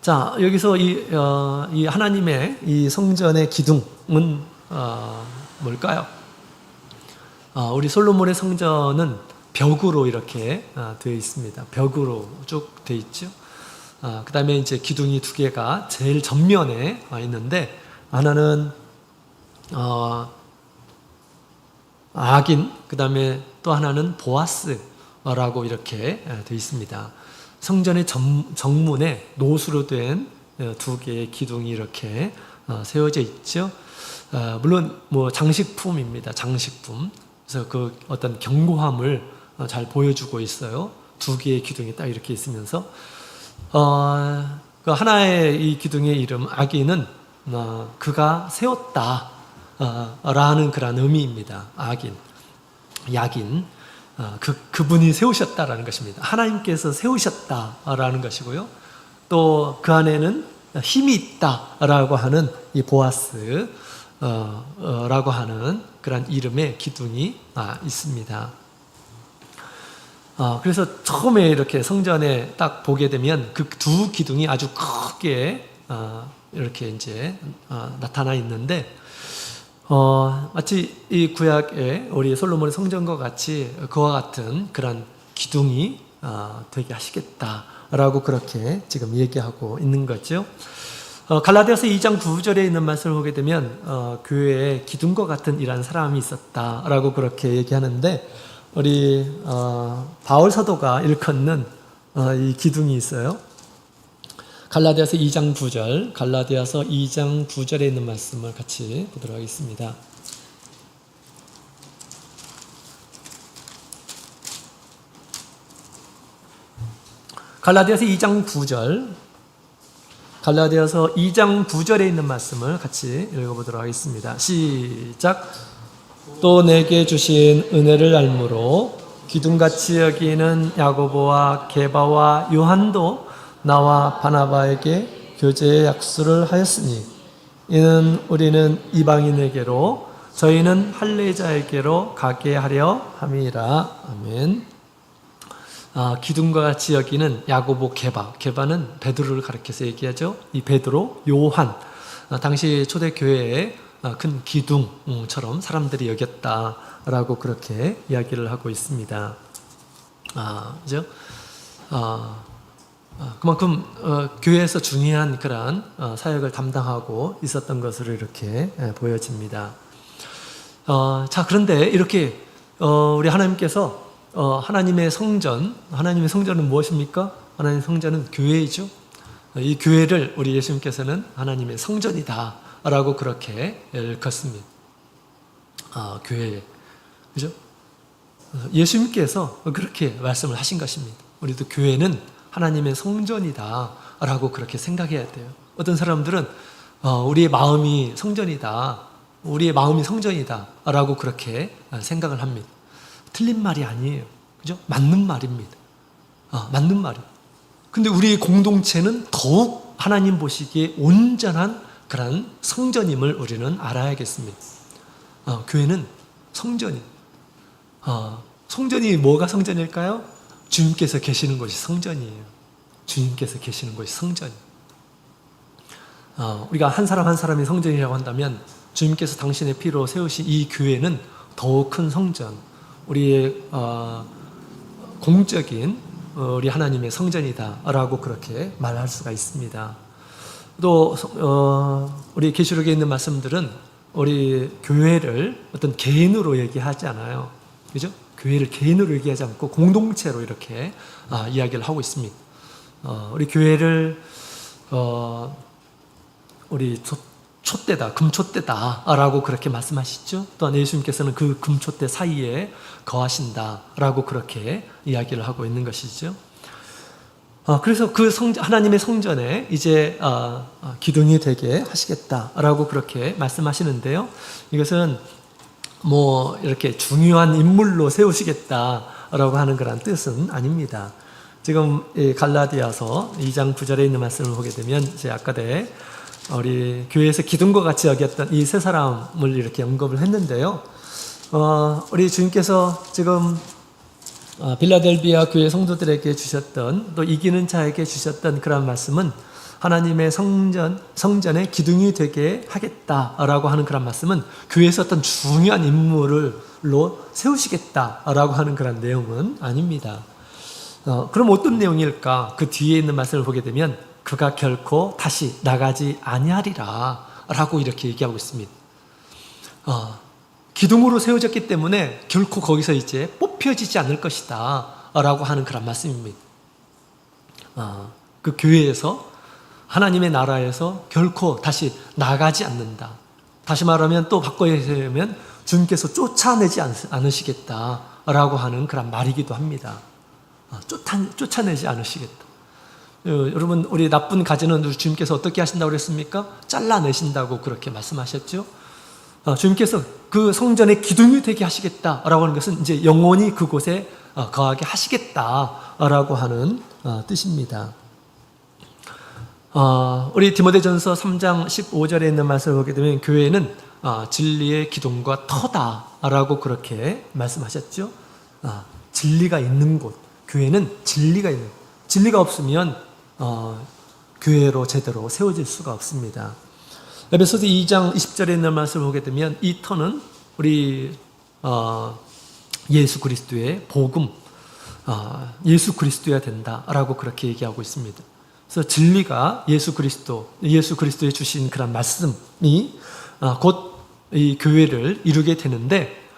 자, 여기서 이 하나님의 이 성전의 기둥은 뭘까요? 우리 솔로몬의 성전은 벽으로 이렇게 되어 있습니다. 벽으로 쭉 되어 있죠. 그 다음에 이제 기둥이 두 개가 제일 전면에 있는데, 하나는 악인, 그 다음에 또 하나는 보아스라고 이렇게 되어 있습니다. 성전의 정문에 노수로 된 두 개의 기둥이 이렇게 세워져 있죠. 물론 뭐 장식품입니다. 장식품. 그래서 그 어떤 견고함을 잘 보여주고 있어요. 두 개의 기둥이 딱 이렇게 있으면서 그 하나의 이 기둥의 이름 악인은 그가 세웠다 라는 그런 의미입니다. 악인, 야긴, 그분이 세우셨다라는 것입니다. 하나님께서 세우셨다라는 것이고요. 또 그 안에는 힘이 있다라고 하는 이 보아스 라고 하는 그런 이름의 기둥이 있습니다. 그래서 처음에 이렇게 성전에 딱 보게 되면 그 두 기둥이 아주 크게 이렇게 이제 나타나 있는데, 마치 이 구약의 우리 솔로몬의 성전과 같이 그와 같은 그런 기둥이 되게 하시겠다라고 그렇게 지금 얘기하고 있는 거죠. 갈라디아서 2장 9절에 있는 말씀을 보게 되면 교회에 기둥과 같은 이런 사람이 있었다라고 그렇게 얘기하는데, 우리 바울 사도가 일컫는 이 기둥이 있어요. 갈라디아서 2장 9절, 갈라디아서 2장 9절에 있는 말씀을 같이 보도록 하겠습니다. 갈라디아서 2장 9절, 갈라디아서 2장 9절에 있는 말씀을 같이 읽어보도록 하겠습니다. 시작. 또 내게 주신 은혜를 알므로 기둥같이 여기는 야고보와 게바와 요한도 나와 바나바에게 교제의 약수를 하였으니, 이는 우리는 이방인에게로 저희는 할례자에게로 가게 하려 함이라. 아멘. 기둥과 같이 여기는 야고보, 게바는 베드로를 가리켜서 얘기하죠. 이 베드로, 요한, 당시 초대교회의 큰 기둥처럼 사람들이 여겼다라고 그렇게 이야기를 하고 있습니다. 그죠? 그만큼 교회에서 중요한 그러한 사역을 담당하고 있었던 것으로 이렇게 보여집니다. 자, 그런데 이렇게 우리 하나님께서 하나님의 성전은 무엇입니까? 하나님의 성전은 교회이죠. 이 교회를 우리 예수님께서는 하나님의 성전이다라고 그렇게 일컫습니다. 교회, 그죠? 예수님께서 그렇게 말씀을 하신 것입니다. 우리도 교회는 하나님의 성전이다라고 그렇게 생각해야 돼요. 어떤 사람들은 우리의 마음이 성전이다, 우리의 마음이 성전이다라고 그렇게 생각을 합니다. 틀린 말이 아니에요. 그죠? 맞는 말입니다. 맞는 말이에요. 근데 우리의 공동체는 더욱 하나님 보시기에 온전한 그런 성전임을 우리는 알아야겠습니다. 교회는 성전이. 성전이 뭐가 성전일까요? 주님께서 계시는 곳이 성전이에요. 주님께서 계시는 곳이 성전이에요. 우리가 한 사람 한 사람이 성전이라고 한다면 주님께서 당신의 피로 세우신 이 교회는 더욱 큰 성전, 우리의 공적인 우리 하나님의 성전이다라고 그렇게 말할 수가 있습니다. 또 우리 계시록에 있는 말씀들은 우리 교회를 어떤 개인으로 얘기하지 않아요. 그죠? 교회를 개인으로 얘기하지 않고 공동체로 이렇게 이야기를 하고 있습니다. 우리 교회를 우리 촛대다, 금촛대다라고 그렇게 말씀하시죠. 또한 예수님께서는 그 금촛대 사이에 거하신다라고 그렇게 이야기를 하고 있는 것이죠. 그래서 그 하나님의 성전에 이제 기둥이 되게 하시겠다라고 그렇게 말씀하시는데요. 이것은 뭐 이렇게 중요한 인물로 세우시겠다라고 하는 그런 뜻은 아닙니다. 지금 갈라디아서 2장 9절에 있는 말씀을 보게 되면 제 아까 우리 교회에서 기둥과 같이 여겼던 이 세 사람을 이렇게 언급을 했는데요. 우리 주님께서 지금 빌라델비아 교회 성도들에게 주셨던, 또 이기는 자에게 주셨던 그런 말씀은 하나님의 성전의 기둥이 되게 하겠다라고 하는 그런 말씀은 교회에서 어떤 중요한 인물로 세우시겠다라고 하는 그런 내용은 아닙니다. 그럼 어떤 내용일까? 그 뒤에 있는 말씀을 보게 되면 그가 결코 다시 나가지 아니하리라 라고 이렇게 얘기하고 있습니다. 기둥으로 세워졌기 때문에 결코 거기서 이제 뽑혀지지 않을 것이다 라고 하는 그런 말씀입니다. 그 교회에서, 하나님의 나라에서 결코 다시 나가지 않는다. 다시 말하면, 또 바꿔서 주님께서 쫓아내지 않으시겠다라고 하는 그런 말이기도 합니다. 쫓아내지 않으시겠다. 여러분, 우리 나쁜 가지는 우리 주님께서 어떻게 하신다고 그랬습니까? 잘라내신다고 그렇게 말씀하셨죠. 주님께서 그 성전의 기둥이 되게 하시겠다라고 하는 것은 이제 영원히 그곳에 거하게 하시겠다라고 하는 뜻입니다. 우리 디모데전서 3장 15절에 있는 말씀을 보게 되면 교회는 진리의 기둥과 터다라고 그렇게 말씀하셨죠. 진리가 있는 곳, 교회는 진리가 있는 곳. 진리가 없으면 교회로 제대로 세워질 수가 없습니다. 에베소서 2장 20절에 있는 말씀을 보게 되면 이 터는 우리 예수 그리스도의 복음, 예수 그리스도여야 된다라고 그렇게 얘기하고 있습니다. 그래서 진리가 예수 그리스도에 주신 그런 말씀이 곧 이 교회를 이루게 되는데,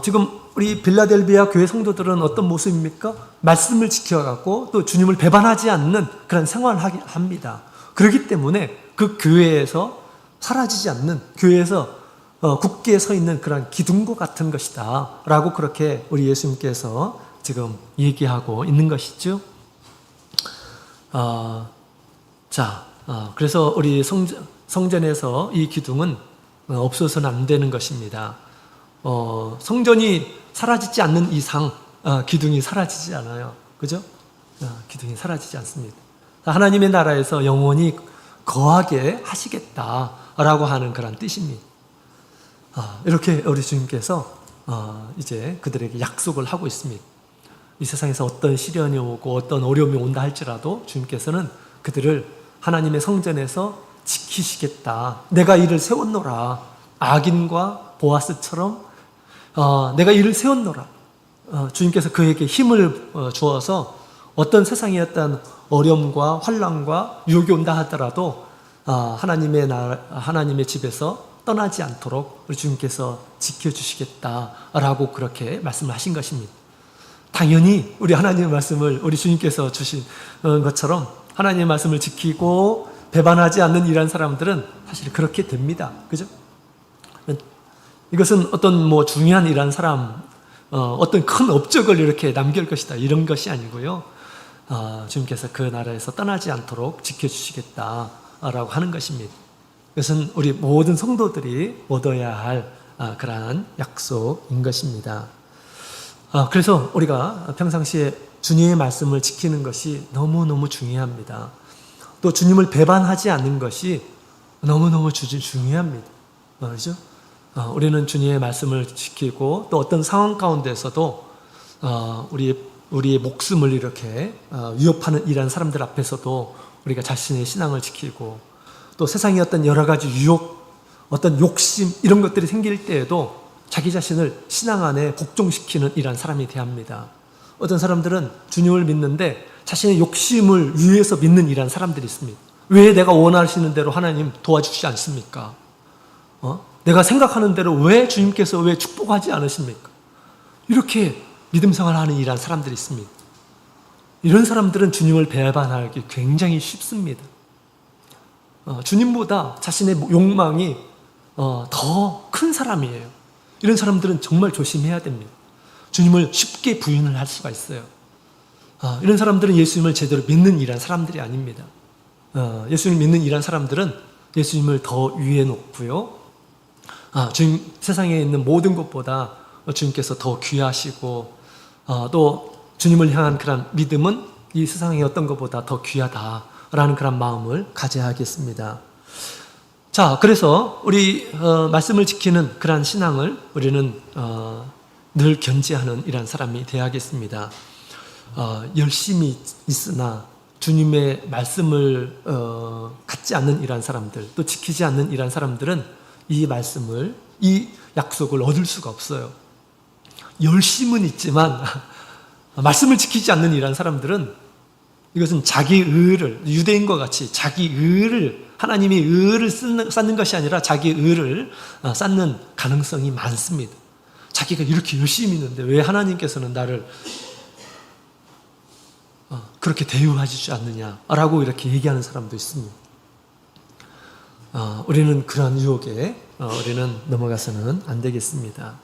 지금 우리 빌라델비아 교회 성도들은 어떤 모습입니까? 말씀을 지켜가고 또 주님을 배반하지 않는 그런 생활을 합니다. 그렇기 때문에 그 교회에서 사라지지 않는, 교회에서 굳게 서 있는 그런 기둥과 같은 것이다 라고 그렇게 우리 예수님께서 지금 얘기하고 있는 것이죠. 그래서 우리 성전에서 이 기둥은 없어서는 안 되는 것입니다. 성전이 사라지지 않는 이상 기둥이 사라지지 않아요. 그죠? 기둥이 사라지지 않습니다. 하나님의 나라에서 영원히 거하게 하시겠다라고 하는 그런 뜻입니다. 이렇게 우리 주님께서 이제 그들에게 약속을 하고 있습니다. 이 세상에서 어떤 시련이 오고 어떤 어려움이 온다 할지라도 주님께서는 그들을 하나님의 성전에서 지키시겠다. 내가 이를 세웠노라. 악인과 보아스처럼 내가 이를 세웠노라. 주님께서 그에게 힘을 주어서 어떤 세상의 어떤 어려움과 환난과 유혹이 온다 하더라도 하나님의 집에서 떠나지 않도록 우리 주님께서 지켜주시겠다라고 그렇게 말씀을 하신 것입니다. 당연히 우리 하나님의 말씀을 우리 주님께서 주신 것처럼 하나님의 말씀을 지키고 배반하지 않는 이런 사람들은 사실 그렇게 됩니다. 그죠? 이것은 어떤 중요한 일한 사람, 어떤 큰 업적을 이렇게 남길 것이다 이런 것이 아니고요. 주님께서 그 나라에서 떠나지 않도록 지켜주시겠다라고 하는 것입니다. 이것은 우리 모든 성도들이 얻어야 할 그러한 약속인 것입니다. 그래서 우리가 평상시에 주님의 말씀을 지키는 것이 너무너무 중요합니다. 또 주님을 배반하지 않는 것이 너무너무 중요합니다. 그렇죠? 우리는 주님의 말씀을 지키고 또 어떤 상황 가운데서도 우리의 목숨을 이렇게 위협하는 이러한 사람들 앞에서도 우리가 자신의 신앙을 지키고 또 세상의 어떤 여러 가지 유혹, 어떤 욕심 이런 것들이 생길 때에도 자기 자신을 신앙 안에 복종시키는 이러한 사람이 되합니다. 어떤 사람들은 주님을 믿는데 자신의 욕심을 위해서 믿는 이러한 사람들이 있습니다. 왜 내가 원하시는 대로 하나님 도와주시지 않습니까? 내가 생각하는 대로 왜 주님께서 왜 축복하지 않으십니까? 이렇게 믿음 생활을 하는 이러한 사람들이 있습니다. 이런 사람들은 주님을 배반하기 굉장히 쉽습니다. 주님보다 자신의 욕망이 더 큰 사람이에요. 이런 사람들은 정말 조심해야 됩니다. 주님을 쉽게 부인을 할 수가 있어요. 이런 사람들은 예수님을 제대로 믿는 이란 사람들이 아닙니다. 예수님을 믿는 이란 사람들은 예수님을 더 위에 놓고요. 주님 세상에 있는 모든 것보다 주님께서 더 귀하시고 또 주님을 향한 그런 믿음은 이 세상의 어떤 것보다 더 귀하다라는 그런 마음을 가져야 하겠습니다. 자, 그래서 우리 말씀을 지키는 그러한 신앙을 우리는 늘 견지하는 이런 사람이 되어야겠습니다. 열심히 있으나 주님의 말씀을 갖지 않는 이러한 사람들, 또 지키지 않는 이러한 사람들은 이 말씀을, 이 약속을 얻을 수가 없어요. 열심은 있지만 말씀을 지키지 않는 이러한 사람들은 이것은 자기 의를, 유대인과 같이 자기 의를, 하나님의 의를 쌓는 것이 아니라 자기 의를 쌓는 가능성이 많습니다. 자기가 이렇게 열심히 있는데 왜 하나님께서는 나를 그렇게 대우하지 않느냐라고 이렇게 얘기하는 사람도 있습니다. 우리는 그러한 유혹에 우리는 넘어가서는 안 되겠습니다.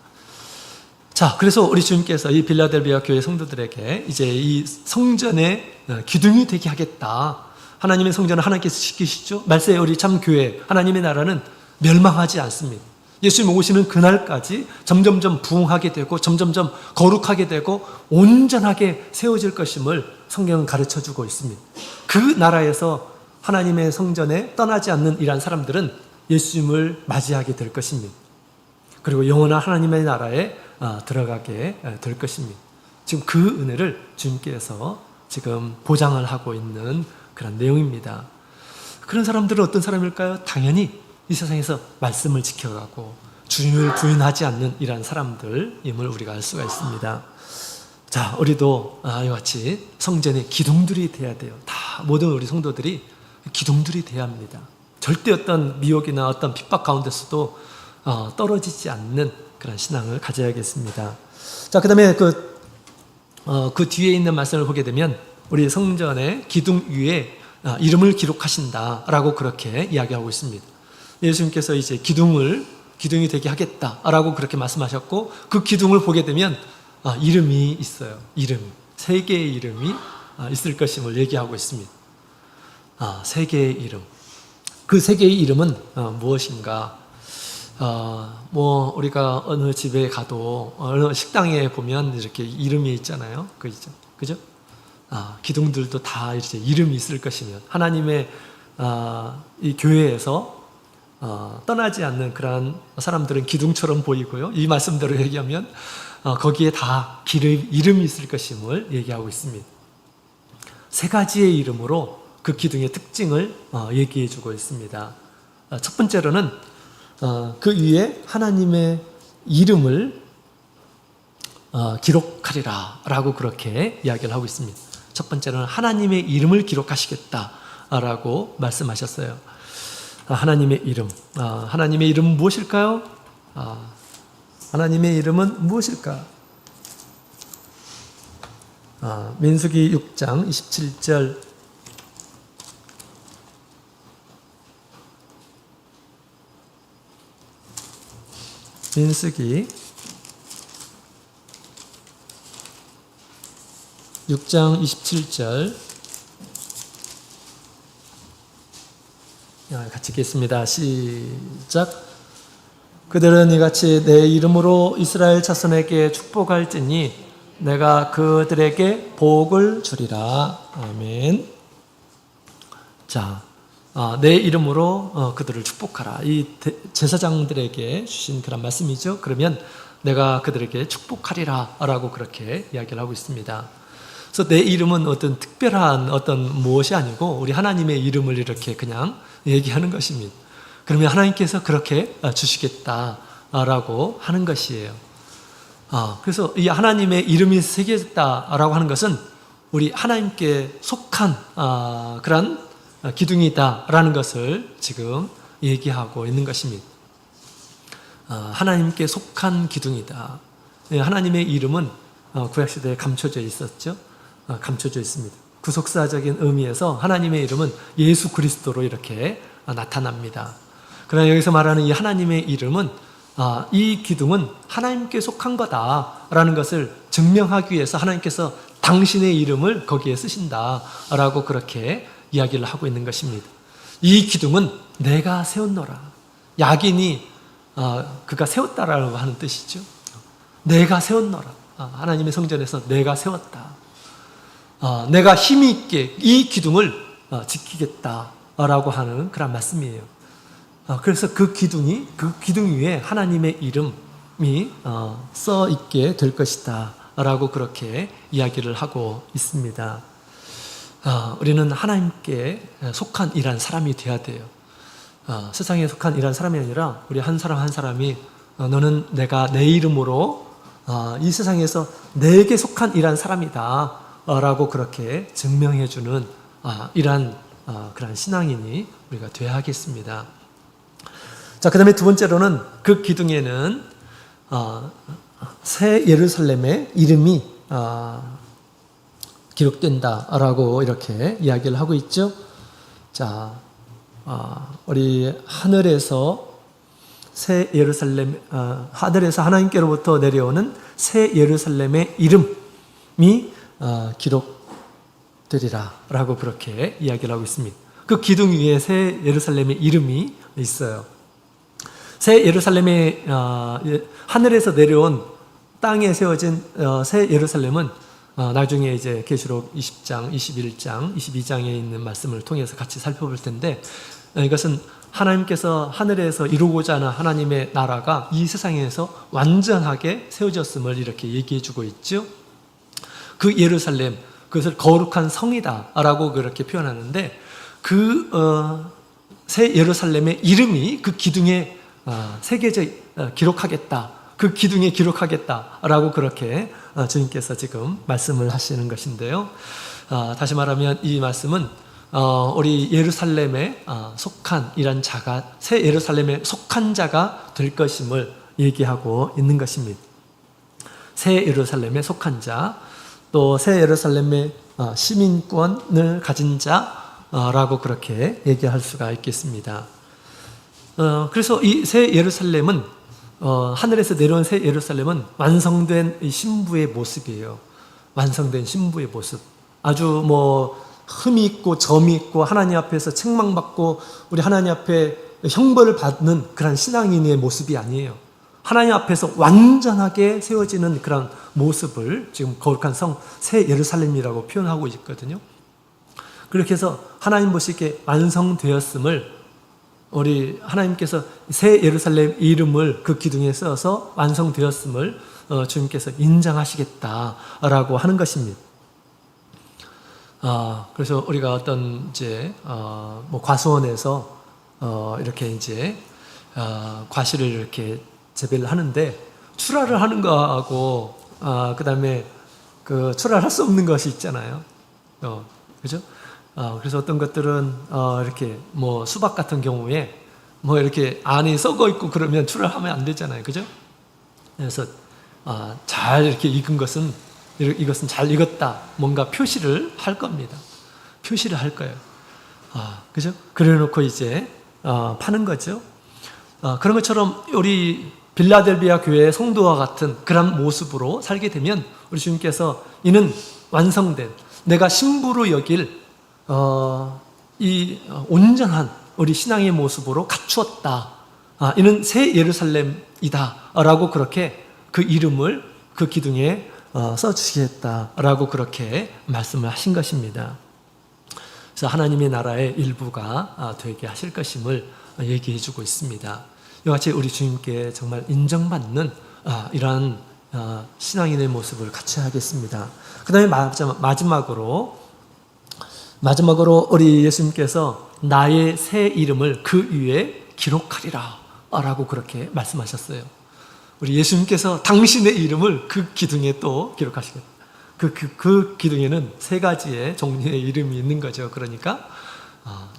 자, 그래서 우리 주님께서 이 빌라델비아 교회 성도들에게 이제 이 성전의 기둥이 되게 하겠다. 하나님의 성전을 하나님께서 지키시죠. 말세에 우리 참 교회, 하나님의 나라는 멸망하지 않습니다. 예수님 오시는 그날까지 점점점 부흥하게 되고 점점점 거룩하게 되고 온전하게 세워질 것임을 성경은 가르쳐주고 있습니다. 그 나라에서 하나님의 성전에 떠나지 않는 이러한 사람들은 예수님을 맞이하게 될 것입니다. 그리고 영원한 하나님의 나라에 들어가게 될 것입니다. 지금 그 은혜를 주님께서 지금 보장을 하고 있는 그런 내용입니다. 그런 사람들은 어떤 사람일까요? 당연히 이 세상에서 말씀을 지켜가고 주님을 부인하지 않는 이러한 사람들임을 우리가 알 수가 있습니다. 자, 우리도 이와 같이 성전의 기둥들이 돼야 돼요. 다 모든 우리 성도들이 기둥들이 돼야 합니다. 절대 어떤 미혹이나 어떤 핍박 가운데서도 떨어지지 않는 그런 신앙을 가져야겠습니다. 자, 그 다음에 그 뒤에 있는 말씀을 보게 되면 우리 성전의 기둥 위에 이름을 기록하신다라고 그렇게 이야기하고 있습니다. 예수님께서 이제 기둥이 되게 하겠다라고 그렇게 말씀하셨고 그 기둥을 보게 되면 이름이 있어요. 세 개의 이름이 있을 것임을 얘기하고 있습니다. 세 개의 이름. 그 세 개의 이름은 무엇인가? 우리가 어느 집에 가도 어느 식당에 보면 이렇게 이름이 있잖아요. 그죠? 기둥들도 다 이제 이름이 있을 것이면 하나님의 이 교회에서 떠나지 않는 그러한 사람들은 기둥처럼 보이고요. 이 말씀대로 얘기하면 거기에 다 이름이 있을 것임을 얘기하고 있습니다. 세 가지의 이름으로 그 기둥의 특징을 얘기해 주고 있습니다. 첫 번째로는 그 위에 하나님의 이름을 기록하리라 라고 그렇게 이야기를 하고 있습니다. 첫 번째로는 하나님의 이름을 기록하시겠다 라고 말씀하셨어요. 하나님의 이름. 하나님의 이름은 무엇일까요? 하나님의 이름은 무엇일까? 민수기 6장 27절 민수기 6장 27절 같이 읽겠습니다. 시작. 그들은 이같이 내 이름으로 이스라엘 자손에게 축복할지니 내가 그들에게 복을 주리라. 아멘. 자, 내 이름으로 그들을 축복하라. 이 제사장들에게 주신 그런 말씀이죠. 그러면 내가 그들에게 축복하리라 라고 그렇게 이야기를 하고 있습니다. 그래서 내 이름은 어떤 특별한 어떤 무엇이 아니고 우리 하나님의 이름을 이렇게 그냥 얘기하는 것입니다. 그러면 하나님께서 그렇게 주시겠다라고 하는 것이에요. 그래서 이 하나님의 이름이 새겨졌다라고 하는 것은 우리 하나님께 속한 그런 기둥이다라는 것을 지금 얘기하고 있는 것입니다. 하나님께 속한 기둥이다. 하나님의 이름은 구약시대에 감춰져 있었죠. 감춰져 있습니다. 구속사적인 의미에서 하나님의 이름은 예수 그리스도로 이렇게 나타납니다. 그러나 여기서 말하는 이 하나님의 이름은 이 기둥은 하나님께 속한 거다라는 것을 증명하기 위해서 하나님께서 당신의 이름을 거기에 쓰신다라고 그렇게 이야기를 하고 있는 것입니다. 이 기둥은 내가 세웠노라. 야긴이 그가 세웠다라고 하는 뜻이죠. 내가 세웠노라. 하나님의 성전에서 내가 세웠다. 내가 힘이 있게 이 기둥을 지키겠다라고 하는 그런 말씀이에요. 그래서 그 기둥 위에 하나님의 이름이 써 있게 될 것이다 라고 그렇게 이야기를 하고 있습니다. 우리는 하나님께 속한 이란 사람이 되어야 돼요. 세상에 속한 이란 사람이 아니라 우리 한 사람 한 사람이 너는 내가 내 이름으로 이 세상에서 내게 속한 이란 사람이다 라고 그렇게 증명해주는 이란 그런 신앙인이 우리가 되어야 하겠습니다. 자, 그 다음에 두 번째로는 그 기둥에는 새 예루살렘의 이름이 기록된다라고 이렇게 이야기를 하고 있죠. 자, 우리 하늘에서 새 예루살렘, 하늘에서 하나님께로부터 내려오는 새 예루살렘의 이름이 기록되리라라고 그렇게 이야기를 하고 있습니다. 그 기둥 위에 새 예루살렘의 이름이 있어요. 새 예루살렘의 하늘에서 내려온 땅에 세워진 새 예루살렘은 나중에 이제 계시록 20장, 21장, 22장에 있는 말씀을 통해서 같이 살펴볼 텐데 이것은 하나님께서 하늘에서 이루고자 하는 하나님의 나라가 이 세상에서 완전하게 세워졌음을 이렇게 얘기해 주고 있죠. 그 예루살렘, 그것을 거룩한 성이다라고 그렇게 표현하는데 그 새 예루살렘의 이름이 그 기둥에 새겨져 기록하겠다. 그 기둥에 기록하겠다라고 그렇게 주님께서 지금 말씀을 하시는 것인데요. 다시 말하면 이 말씀은 우리 예루살렘에 속한 이란 자가 새 예루살렘에 속한 자가 될 것임을 얘기하고 있는 것입니다. 새 예루살렘에 속한 자, 또 새 예루살렘의 시민권을 가진 자라고 그렇게 얘기할 수가 있겠습니다. 그래서 이 새 예루살렘은 하늘에서 내려온 새 예루살렘은 완성된 신부의 모습이에요. 완성된 신부의 모습. 아주 흠이 있고 점이 있고 하나님 앞에서 책망받고 우리 하나님 앞에 형벌을 받는 그런 신앙인의 모습이 아니에요. 하나님 앞에서 완전하게 세워지는 그런 모습을 지금 거룩한 성 새 예루살렘이라고 표현하고 있거든요. 그렇게 해서 하나님 보시기에 완성되었음을 우리 하나님께서 새 예루살렘 이름을 그 기둥에 써서 완성되었음을 주님께서 인정하시겠다라고 하는 것입니다. 그래서 우리가 어떤 이제 뭐 과수원에서 이렇게 이제 과실을 이렇게 재배를 하는데 출하를 하는 거하고 그다음에 그 출하를 할 수 없는 것이 있잖아요. 그죠? 그래서 어떤 것들은 이렇게 뭐 수박 같은 경우에 뭐 이렇게 안이 썩어 있고 그러면 출하하면 안 되잖아요. 그죠? 그래서 잘 이렇게 익은 것은 이것은 잘 익었다. 뭔가 표시를 할 겁니다. 표시를 할 거예요. 그죠? 그래 놓고 이제 파는 거죠. 그런 것처럼 우리 빌라델비아 교회의 성도와 같은 그런 모습으로 살게 되면 우리 주님께서 이는 완성된 내가 신부로 여길 이 온전한 우리 신앙의 모습으로 갖추었다. 이는 새 예루살렘이다. 라고 그렇게 그 이름을 그 기둥에 써주시겠다라고 그렇게 말씀을 하신 것입니다. 그래서 하나님의 나라의 일부가 되게 하실 것임을 얘기해 주고 있습니다. 이와 같이 우리 주님께 정말 인정받는 이러한 신앙인의 모습을 갖춰야 하겠습니다. 그 다음에 마지막으로 우리 예수님께서 나의 새 이름을 그 위에 기록하리라 라고 그렇게 말씀하셨어요. 우리 예수님께서 당신의 이름을 그 기둥에 또 기록하시겠다. 그 기둥에는 세 가지의 종류의 이름이 있는 거죠. 그러니까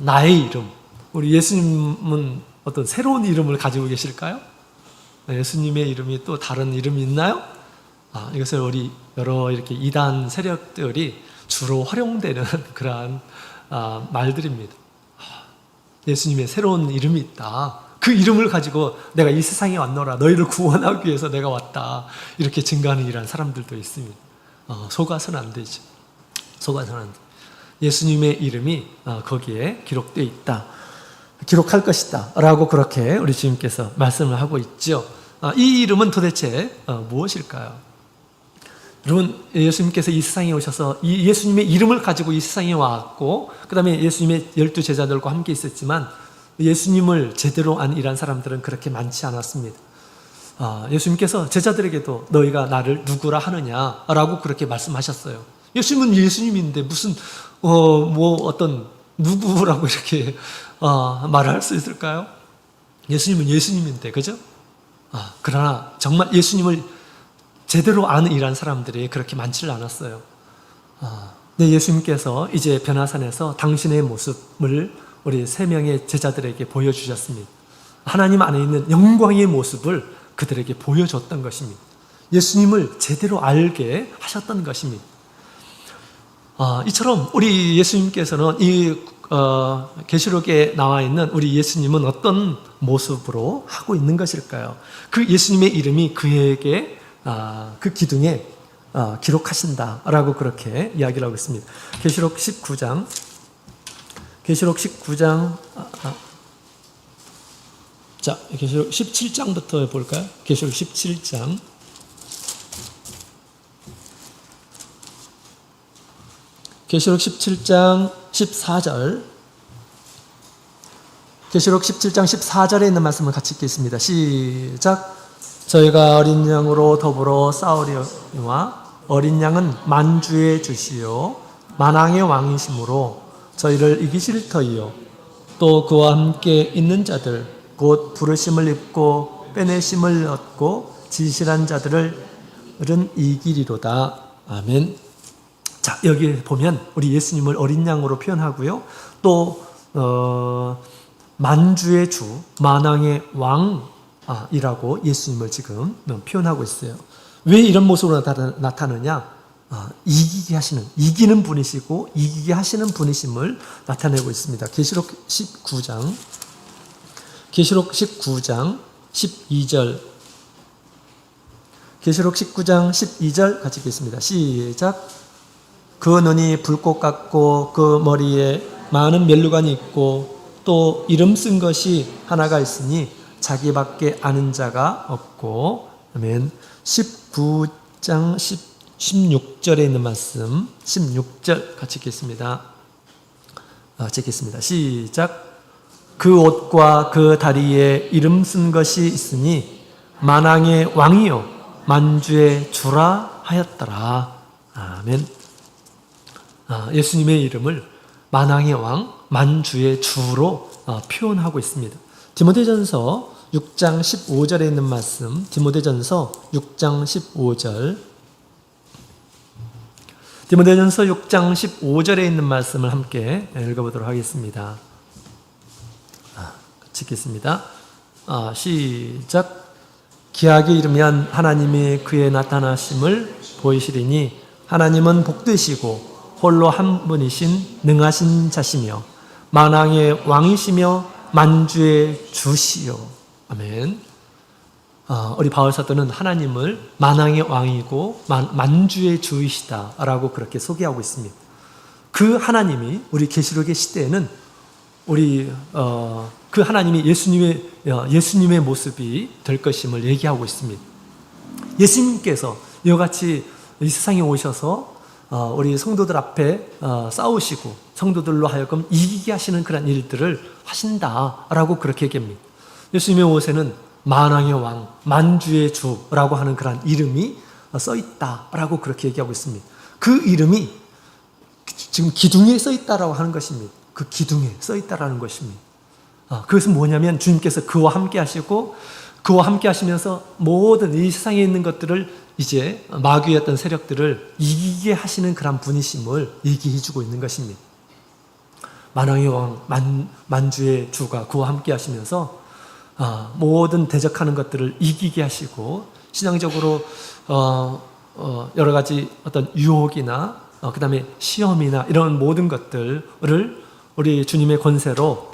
나의 이름. 우리 예수님은 어떤 새로운 이름을 가지고 계실까요? 예수님의 이름이 또 다른 이름이 있나요? 이것을 우리 여러 이렇게 이단 세력들이 주로 활용되는 그러한 말들입니다. 예수님의 새로운 이름이 있다. 그 이름을 가지고 내가 이 세상에 왔노라. 너희를 구원하기 위해서 내가 왔다. 이렇게 증거하는 이러한 사람들도 있습니다. 속아서는 안 되죠. 속아서는 안 돼. 예수님의 이름이 거기에 기록되어 있다. 기록할 것이다. 라고 그렇게 우리 주님께서 말씀을 하고 있죠. 이 이름은 도대체 무엇일까요? 여러분, 예수님께서 이 세상에 오셔서 이 예수님의 이름을 가지고 이 세상에 왔고, 그 다음에 예수님의 12 제자들과 함께 있었지만 예수님을 제대로 안 일한 사람들은 그렇게 많지 않았습니다. 예수님께서 제자들에게도 너희가 나를 누구라 하느냐라고 그렇게 말씀하셨어요. 예수님은 예수님인데 무슨 뭐 어떤 누구라고 이렇게 말을 할 수 있을까요? 예수님은 예수님인데, 그죠? 그러나 정말 예수님을 제대로 아는 일한 사람들이 그렇게 많지를 않았어요. 네, 예수님께서 이제 변화산에서 당신의 모습을 우리 3명의 제자들에게 보여주셨습니다. 하나님 안에 있는 영광의 모습을 그들에게 보여줬던 것입니다. 예수님을 제대로 알게 하셨던 것입니다. 이처럼 우리 예수님께서는 이 계시록에 나와 있는 우리 예수님은 어떤 모습으로 하고 있는 것일까요? 그 예수님의 이름이 그에게 그 기둥에 기록하신다라고 그렇게 이야기를 하고 있습니다. 계시록 19장 자, 계시록 17장부터 볼까요? 계시록 17장 계시록 17장 14절 계시록 17장 14절에 있는 말씀을 같이 읽겠습니다. 시작. 저희가 어린 양으로 더불어 싸우려니와 어린 양은 만주의 주시요 만왕의 왕이시므로 저희를 이기실 터이요 또 그와 함께 있는 자들 곧 부르심을 입고 빼내심을 얻고 진실한 자들은 이기리로다. 아멘. 자, 여기 보면 우리 예수님을 어린 양으로 표현하고요. 또 만주의 주, 만왕의 왕이라고 예수님을 지금 표현하고 있어요. 왜 이런 모습으로 나타나느냐? 이기게 하시는, 이기는 분이시고 이기게 하시는 분이심을 나타내고 있습니다. 계시록 19장 12절 계시록 19장 12절 같이 읽겠습니다. 시작. 그 눈이 불꽃 같고 그 머리에 많은 면류관이 있고 또 이름 쓴 것이 하나가 있으니 자기밖에 아는 자가 없고. 아멘. 19장 16절에 있는 말씀 16절 같이 읽겠습니다. 시작. 그 옷과 그 다리에 이름 쓴 것이 있으니 만왕의 왕이요 만주의 주라 하였더라. 아멘. 예수님의 이름을 만왕의 왕, 만주의 주로 표현하고 있습니다. 디모데전서 6장 15절에 있는 말씀, 디모데전서 6장 15절. 디모데전서 6장 15절에 있는 말씀을 함께 읽어보도록 하겠습니다. 같이 읽겠습니다. 시작. 기약에 이르면 하나님이 그의 나타나심을 보이시리니 하나님은 복되시고 홀로 한 분이신 능하신 자시며 만왕의 왕이시며 만주의 주시요. 아멘. 우리 바울 사도는 하나님을 만왕의 왕이고 만주의 주이시다라고 그렇게 소개하고 있습니다. 그 하나님이 우리 계시록의 시대에는 우리 그 하나님이 예수님의 모습이 될 것임을 얘기하고 있습니다. 예수님께서 이와 같이 이 세상에 오셔서 우리 성도들 앞에 싸우시고 성도들로 하여금 이기게 하시는 그런 일들을 하신다라고 그렇게 얘기합니다. 예수님의 옷에는 만왕의 왕, 만주의 주라고 하는 그런 이름이 써 있다라고 그렇게 얘기하고 있습니다. 그 이름이 지금 기둥에 써 있다라고 하는 것입니다. 그 기둥에 써 있다라는 것입니다. 그것은 뭐냐면 주님께서 그와 함께 하시고 그와 함께 하시면서 모든 이 세상에 있는 것들을 이제 마귀의 어떤 세력들을 이기게 하시는 그런 분이심을 얘기해 주고 있는 것입니다. 만왕의 왕, 만주의 주가 그와 함께 하시면서 모든 대적하는 것들을 이기게 하시고 신앙적으로 여러 가지 어떤 유혹이나 그 다음에 시험이나 이런 모든 것들을 우리 주님의 권세로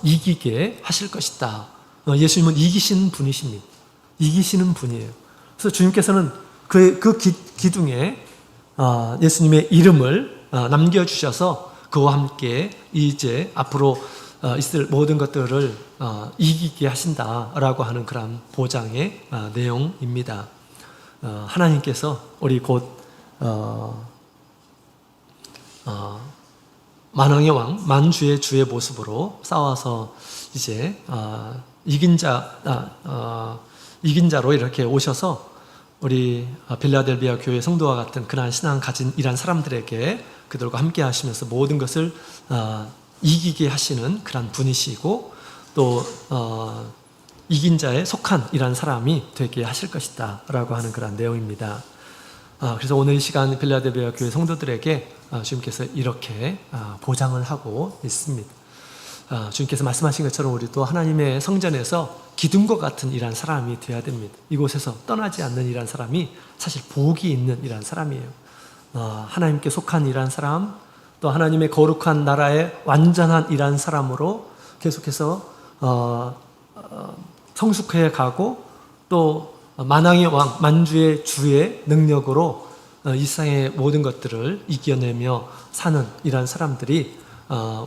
이기게 하실 것이다. 예수님은 이기시는 분이십니다. 이기시는 분이에요. 그래서 주님께서는 그 기둥에 예수님의 이름을 남겨주셔서 그와 함께 이제 앞으로 있을 모든 것들을 이기게 하신다라고 하는 그런 보장의 내용입니다. 하나님께서 우리 곧 만왕의 왕, 만주의 주의 모습으로 싸워서 이제 이긴 자로 이렇게 오셔서 우리 빌라델비아 교회 성도와 같은 그러한 신앙 가진 이런 사람들에게 그들과 함께 하시면서 모든 것을 이기게 하시는 그런 분이시고 또 이긴 자에 속한 이런 사람이 되게 하실 것이다 라고 하는 그런 내용입니다. 그래서 오늘 이 시간 빌라델비아 교회 성도들에게 주님께서 이렇게 보장을 하고 있습니다. 주님께서 말씀하신 것처럼 우리도 하나님의 성전에서 기둥과 같은 이런 사람이 되어야 됩니다. 이곳에서 떠나지 않는 이런 사람이 사실 복이 있는 이런 사람이에요. 하나님께 속한 이런 사람, 또 하나님의 거룩한 나라의 완전한 이런 사람으로 계속해서 성숙해 가고 또 만왕의 왕, 만주의 주의 능력으로 이 세상의 모든 것들을 이겨내며 사는 이런 사람들이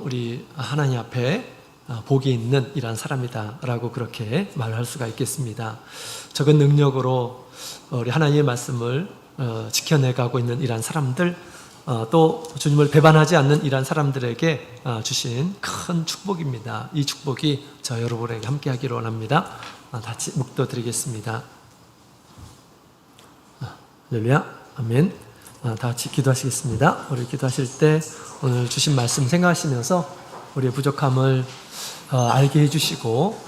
우리 하나님 앞에 복이 있는 이런 사람이다라고 그렇게 말할 수가 있겠습니다. 적은 능력으로 우리 하나님의 말씀을 지켜내가고 있는 이런 사람들, 또 주님을 배반하지 않는 이런 사람들에게 주신 큰 축복입니다. 이 축복이 저 여러분에게 함께하기를 원합니다. 같이 묵도드리겠습니다. 할렐루야, 아멘. 다 같이 기도하시겠습니다. 우리 기도하실 때 오늘 주신 말씀 생각하시면서 우리의 부족함을 알게 해주시고